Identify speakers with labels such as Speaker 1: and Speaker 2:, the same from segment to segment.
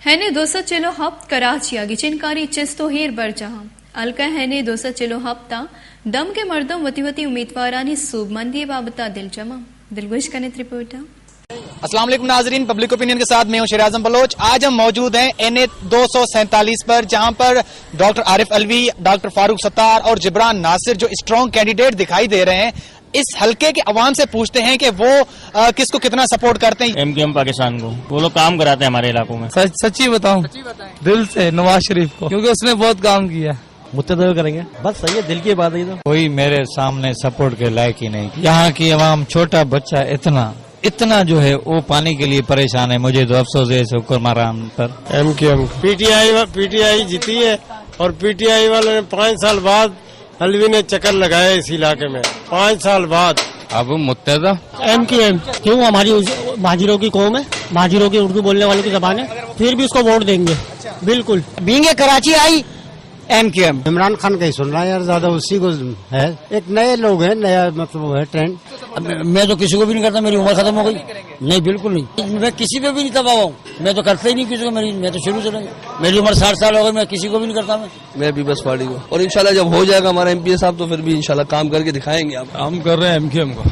Speaker 1: हैने 200 चिलो हफ्त कराचिया गिचिनकारी चिस्तो हेर बरजहां अलका हैने 200 चिलो हफ्ता दम के मर्दों वती वती उम्मीदवारानी सूबमंदी बाबता दिलजमा दिलगुश कने रिपोर्ट।
Speaker 2: अस्सलाम वालेकुम नाजरीन, पब्लिक ओपिनियन के साथ मैं हूं शेर आजम बलोच। आज हम मौजूद हैं NA 247 पर, जहां पर डॉक्टर आरिफ अलवी, डॉक्टर फारूक सत्तार और जिब्रान नासिर जो स्ट्रॉन्ग कैंडिडेट दिखाई दे रहे हैं, इस हलके के अवाम से पूछते हैं कि वो किसको कितना सपोर्ट करते हैं।
Speaker 3: MQM पाकिस्तान को वो लोग काम कराते हैं हमारे इलाकों में।
Speaker 4: सच्ची बताऊं दिल से नवाज शरीफ को, क्योंकि उसने बहुत काम किया।
Speaker 3: मुत्तदर करेंगे, बस सही है, दिल की बात है। तो
Speaker 4: कोई मेरे सामने सपोर्ट के लायक ही नहीं। यहाँ की अवाम, छोटा बच्चा इतना जो है वो पाने के लिए परेशान है। मुझे तो अफसोस है इस हुक्मरान पर।
Speaker 5: MQM PTI जीती है और PTI वाले ने 5 साल बाद अलवी ने चक्कर लगाया इस इलाके में। 5 साल बाद
Speaker 4: अब मुत्तदा
Speaker 6: MQM क्यों, हमारी महाजिरों की कौम है, महाजिरों की उर्दू बोलने वालों की जबान है, फिर भी उसको वोट देंगे बिल्कुल।
Speaker 7: बींगे कराची आई MQM।
Speaker 5: इमरान खान का ही सुन रहा है यार, ज्यादा उसी को है। एक नए लोग हैं, नया मतलब है ट्रेंड।
Speaker 7: मैं तो किसी को भी नहीं करता, मेरी उम्र खत्म हो गई। नहीं, बिल्कुल नहीं, मैं किसी पे भी नहीं दबाव हूँ। मैं तो करता ही नहीं किसी को, मैं तो शुरू से नहीं। मेरी उम्र 60 साल हो गई, मैं किसी को भी नहीं करता।
Speaker 8: मैं पीपल्स पार्टी को, और इंशाल्लाह जब हो जाएगा हमारा MP साहब तो फिर भी इंशाल्लाह काम करके दिखाएंगे।
Speaker 4: हम कर रहे हैं MQM को।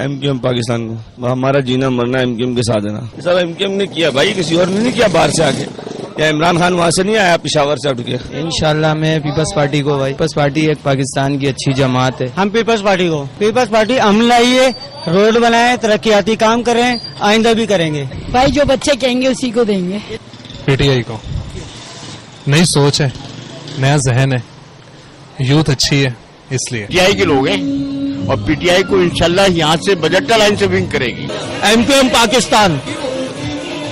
Speaker 8: MQM पाकिस्तान को, हमारा जीना मरना MQM के साथ है ना। सब MQM ने किया भाई, किसी और ने नहीं किया बाहर से आके। या इमरान खान वहाँ से नहीं आया, पिशावर से उठ के।
Speaker 4: इंशाल्लाह मैं पीपल्स पार्टी को, भाई पीपल्स पार्टी एक पाकिस्तान की अच्छी जमात है।
Speaker 6: हम पीपल्स पार्टी अमल लाइए, रोड बनाए, तरक्याती काम करें, आइंदा भी करेंगे।
Speaker 9: भाई जो बच्चे कहेंगे उसी को देंगे।
Speaker 10: PTI को नई सोच है, नया जहन है, यूथ अच्छी है, इसलिए
Speaker 11: PTI के लोग हैं और PTI को इंशाल्लाह यहाँ से बजट लाइन से विंग करेगी।
Speaker 6: MQM पाकिस्तान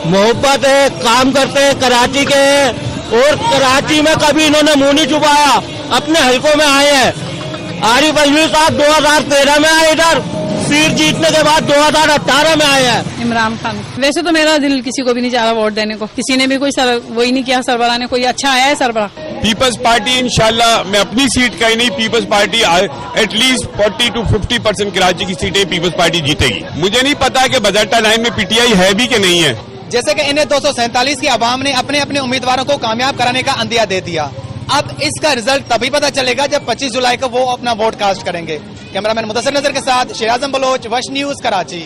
Speaker 6: मोहब्बत है, काम करते हैं, कराची के हैं, और कराची में कभी इन्होंने मुंह नहीं छुपाया, अपने हलकों में आए हैं। आरिफ अलवी साहब 2013 में आए इधर, सीट जीतने के बाद 2018 में आए हैं।
Speaker 9: इमरान खान। वैसे तो मेरा दिल किसी को भी नहीं चाह रहा वोट देने को, किसी ने भी कोई वही नहीं किया, सरबराह ने कोई अच्छा आया है सरबराह।
Speaker 11: पीपल्स पार्टी इंशाल्लाह, मैं अपनी सीट का ही नहीं, peoples party at least 40 to 50% Karachi की सीटें पीपल्स पार्टी जीतेगी। मुझे नहीं पता कि बजट लाइन में PTI है भी कि नहीं है।
Speaker 2: जैसे कि NA 247 की आवाम ने अपने अपने उम्मीदवारों को कामयाब कराने का अंदिया दे दिया। अब इसका रिजल्ट तभी पता चलेगा जब 25 जुलाई को वो अपना वोट कास्ट करेंगे। कैमरामैन मुदस्सिर नजर के साथ शेर आजम बलोच, वश न्यूज, कराची।